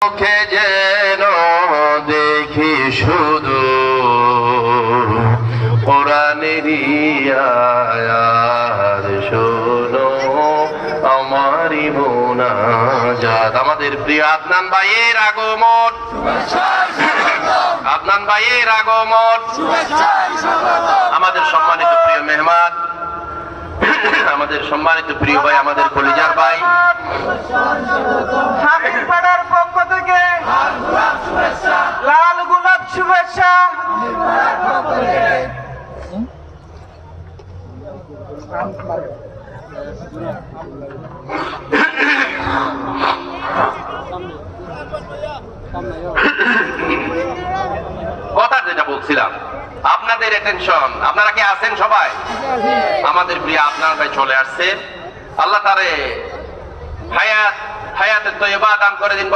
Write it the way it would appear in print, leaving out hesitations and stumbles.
মুখে যেন দেখি শুধু কোরআনেরই আয়াত শোনো আমারই মুনাজাত। আমাদের প্রিয় আদনান ভাইয়ের আগমন, আদনান ভাইয়ের আগমন, আমাদের সম্মানিত প্রিয় মেহমান, আমাদের সম্মানিত প্রিয় ভাই, আমাদের কলিজার ভাই হামিদপাড়ার পক্ষ থেকে লাল গোলাপ শুভেচ্ছা। কথা যেটা বলছিলাম, আপনাদের অ্যাটেনশন, আপনারা কি আছেন সবাই? আমাদের প্রিয় আপনার ভাই চলে আসছে, আল্লাহ তারে হায়াতের তৈবা দান করে দিন।